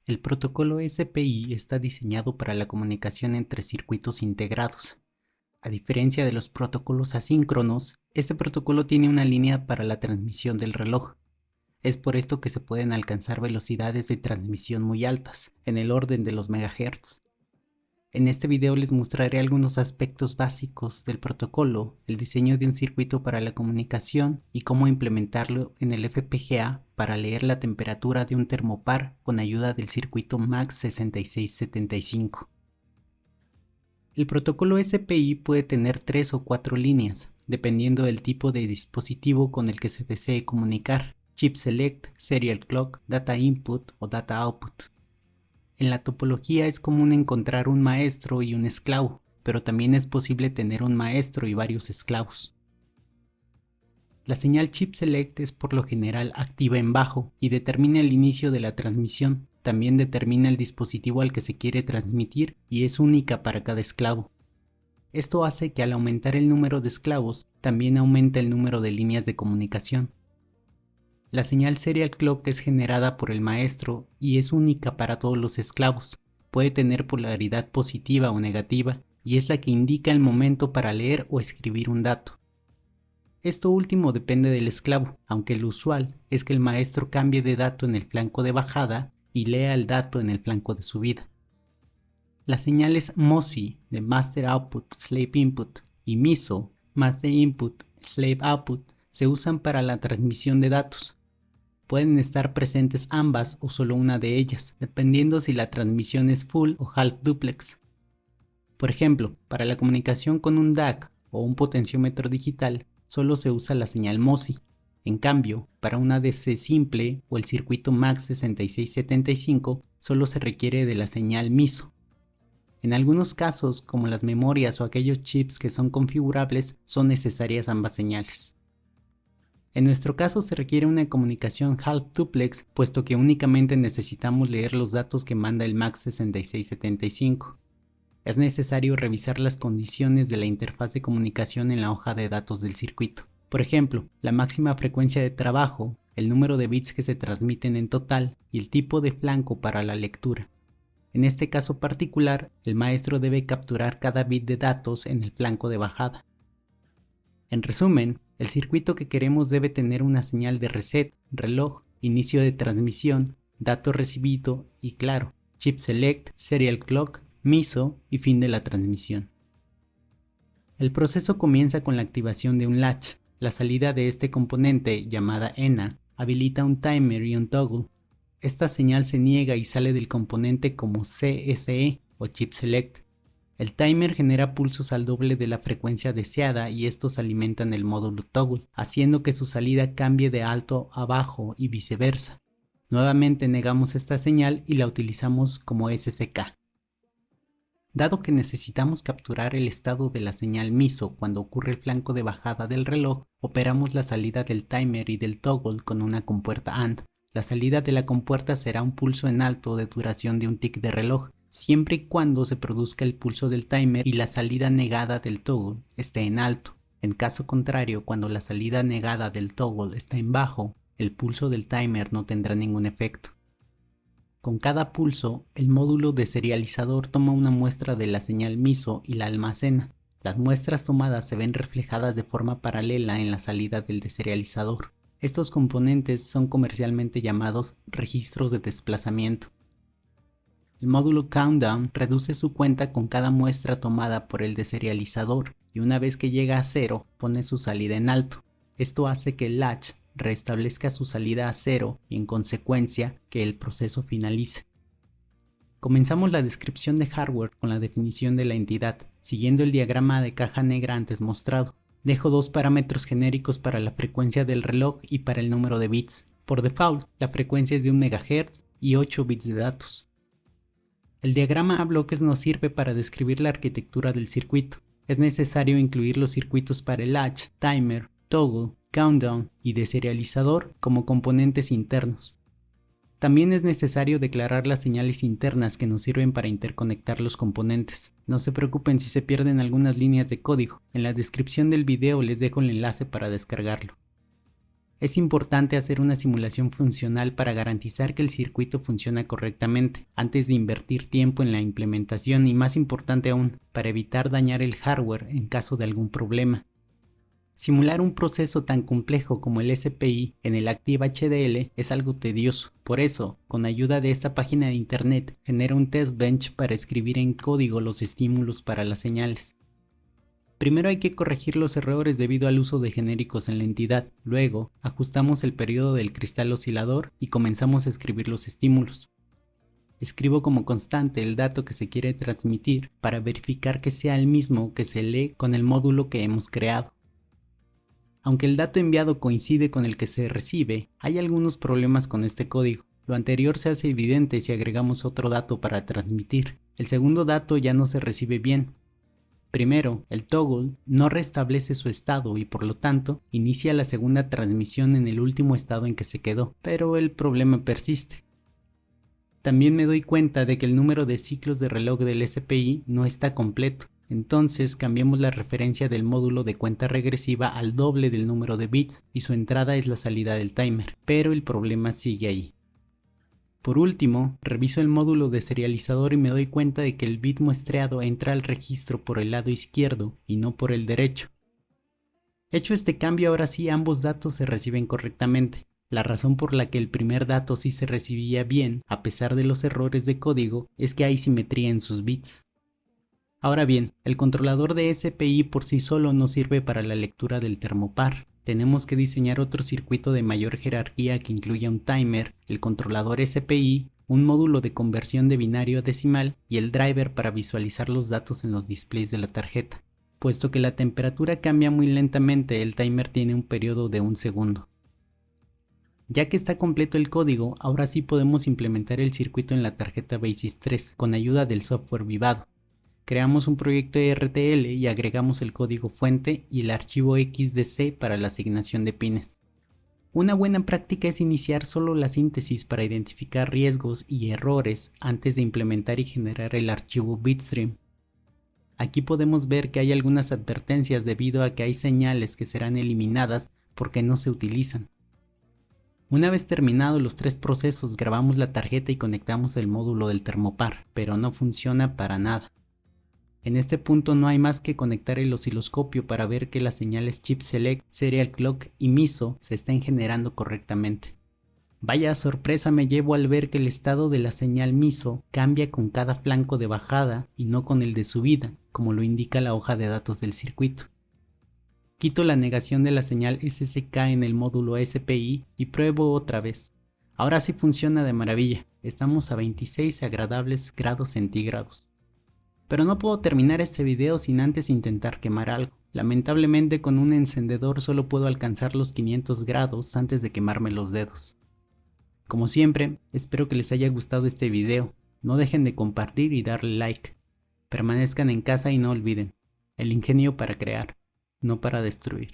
El protocolo SPI está diseñado para la comunicación entre circuitos integrados. A diferencia de los protocolos asíncronos, este protocolo tiene una línea para la transmisión del reloj. Es por esto que se pueden alcanzar velocidades de transmisión muy altas, en el orden de los megahertz. En este video les mostraré algunos aspectos básicos del protocolo, el diseño de un circuito para la comunicación y cómo implementarlo en el FPGA para leer la temperatura de un termopar con ayuda del circuito MAX6675. El protocolo SPI puede tener 3 o 4 líneas, dependiendo del tipo de dispositivo con el que se desee comunicar: chip select, serial clock, data input o data output. En la topología es común encontrar un maestro y un esclavo, pero también es posible tener un maestro y varios esclavos. La señal chip select es por lo general activa en bajo y determina el inicio de la transmisión. También determina el dispositivo al que se quiere transmitir y es única para cada esclavo. Esto hace que al aumentar el número de esclavos, también aumenta el número de líneas de comunicación. La señal serial clock es generada por el maestro y es única para todos los esclavos. Puede tener polaridad positiva o negativa y es la que indica el momento para leer o escribir un dato. Esto último depende del esclavo, aunque lo usual es que el maestro cambie de dato en el flanco de bajada y lea el dato en el flanco de subida. Las señales MOSI de Master Output Slave Input y MISO Master Input Slave Output se usan para la transmisión de datos. Pueden estar presentes ambas o solo una de ellas, dependiendo si la transmisión es full o half duplex. Por ejemplo, para la comunicación con un DAC o un potenciómetro digital, solo se usa la señal MOSI. En cambio, para una DC simple o el circuito MAX6675, solo se requiere de la señal MISO. En algunos casos, como las memorias o aquellos chips que son configurables, son necesarias ambas señales. En nuestro caso se requiere una comunicación half duplex, puesto que únicamente necesitamos leer los datos que manda el MAX6675. Es necesario revisar las condiciones de la interfaz de comunicación en la hoja de datos del circuito. Por ejemplo, la máxima frecuencia de trabajo, el número de bits que se transmiten en total y el tipo de flanco para la lectura. En este caso particular, el maestro debe capturar cada bit de datos en el flanco de bajada. En resumen, el circuito que queremos debe tener una señal de reset, reloj, inicio de transmisión, dato recibido y, claro, chip select, serial clock, MISO y fin de la transmisión. El proceso comienza con la activación de un latch. La salida de este componente, llamada ENA, habilita un timer y un toggle. Esta señal se niega y sale del componente como CSE o chip select. El timer genera pulsos al doble de la frecuencia deseada y estos alimentan el módulo toggle, haciendo que su salida cambie de alto a bajo y viceversa. Nuevamente negamos esta señal y la utilizamos como SCK. Dado que necesitamos capturar el estado de la señal MISO cuando ocurre el flanco de bajada del reloj, operamos la salida del timer y del toggle con una compuerta AND. La salida de la compuerta será un pulso en alto de duración de un tic de reloj, siempre y cuando se produzca el pulso del timer y la salida negada del toggle esté en alto. En caso contrario, cuando la salida negada del toggle está en bajo, el pulso del timer no tendrá ningún efecto. Con cada pulso, el módulo deserializador toma una muestra de la señal MISO y la almacena. Las muestras tomadas se ven reflejadas de forma paralela en la salida del deserializador. Estos componentes son comercialmente llamados registros de desplazamiento. El módulo Countdown reduce su cuenta con cada muestra tomada por el deserializador y una vez que llega a 0 pone su salida en alto. Esto hace que el latch restablezca su salida a 0 y en consecuencia que el proceso finalice. Comenzamos la descripción de hardware con la definición de la entidad, siguiendo el diagrama de caja negra antes mostrado. Dejo dos parámetros genéricos para la frecuencia del reloj y para el número de bits. Por default, la frecuencia es de 1 MHz y 8 bits de datos. El diagrama a bloques nos sirve para describir la arquitectura del circuito. Es necesario incluir los circuitos para el latch, timer, toggle, countdown y deserializador como componentes internos. También es necesario declarar las señales internas que nos sirven para interconectar los componentes. No se preocupen si se pierden algunas líneas de código. En la descripción del video les dejo el enlace para descargarlo. Es importante hacer una simulación funcional para garantizar que el circuito funciona correctamente, antes de invertir tiempo en la implementación y, más importante aún, para evitar dañar el hardware en caso de algún problema. Simular un proceso tan complejo como el SPI en el ActiveHDL es algo tedioso. Por eso, con ayuda de esta página de internet, genera un test bench para escribir en código los estímulos para las señales. Primero hay que corregir los errores debido al uso de genéricos en la entidad. Luego, ajustamos el periodo del cristal oscilador y comenzamos a escribir los estímulos. Escribo como constante el dato que se quiere transmitir para verificar que sea el mismo que se lee con el módulo que hemos creado. Aunque el dato enviado coincide con el que se recibe, hay algunos problemas con este código. Lo anterior se hace evidente si agregamos otro dato para transmitir. El segundo dato ya no se recibe bien. Primero, el toggle no restablece su estado y por lo tanto inicia la segunda transmisión en el último estado en que se quedó, pero el problema persiste. También me doy cuenta de que el número de ciclos de reloj del SPI no está completo. Entonces cambiamos la referencia del módulo de cuenta regresiva al doble del número de bits y su entrada es la salida del timer, pero el problema sigue ahí. Por último, reviso el módulo de serializador y me doy cuenta de que el bit muestreado entra al registro por el lado izquierdo y no por el derecho. Hecho este cambio, ahora sí ambos datos se reciben correctamente. La razón por la que el primer dato sí se recibía bien, a pesar de los errores de código, es que hay simetría en sus bits. Ahora bien, el controlador de SPI por sí solo no sirve para la lectura del termopar. Tenemos que diseñar otro circuito de mayor jerarquía que incluya un timer, el controlador SPI, un módulo de conversión de binario a decimal y el driver para visualizar los datos en los displays de la tarjeta. Puesto que la temperatura cambia muy lentamente, el timer tiene un periodo de 1 segundo. Ya que está completo el código, ahora sí podemos implementar el circuito en la tarjeta Basis 3 con ayuda del software Vivado. Creamos un proyecto de RTL y agregamos el código fuente y el archivo XDC para la asignación de pines. Una buena práctica es iniciar solo la síntesis para identificar riesgos y errores antes de implementar y generar el archivo bitstream. Aquí podemos ver que hay algunas advertencias debido a que hay señales que serán eliminadas porque no se utilizan. Una vez terminados los 3 procesos, grabamos la tarjeta y conectamos el módulo del termopar, pero no funciona para nada. En este punto no hay más que conectar el osciloscopio para ver que las señales chip select, serial clock y MISO se estén generando correctamente. Vaya sorpresa me llevo al ver que el estado de la señal MISO cambia con cada flanco de bajada y no con el de subida, como lo indica la hoja de datos del circuito. Quito la negación de la señal SSK en el módulo SPI y pruebo otra vez. Ahora sí funciona de maravilla, estamos a 26 agradables grados centígrados. Pero no puedo terminar este video sin antes intentar quemar algo. Lamentablemente con un encendedor solo puedo alcanzar los 500 grados antes de quemarme los dedos. Como siempre, espero que les haya gustado este video. No dejen de compartir y darle like. Permanezcan en casa y no olviden, el ingenio para crear, no para destruir.